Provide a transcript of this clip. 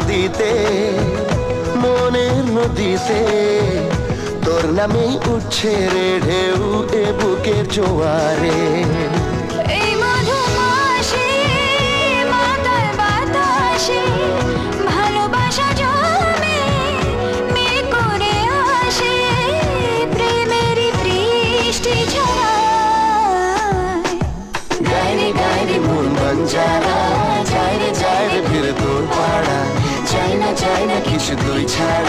দিতে মনের নদীতে তোর নামেই উঠছে রে ঢেউ এ বুকের জোয়ারে। এই মধুমাসে মাতাল বাতাসে ভালোবাসা জমে মেঘ করে আসে প্রেমেরই বৃষ্টি ঝরায়। গাইরে গাইরে মন বঞ্জারা যায় রে ফিরে তোর পাড়া চাই না কিছু তুই ছাড়া।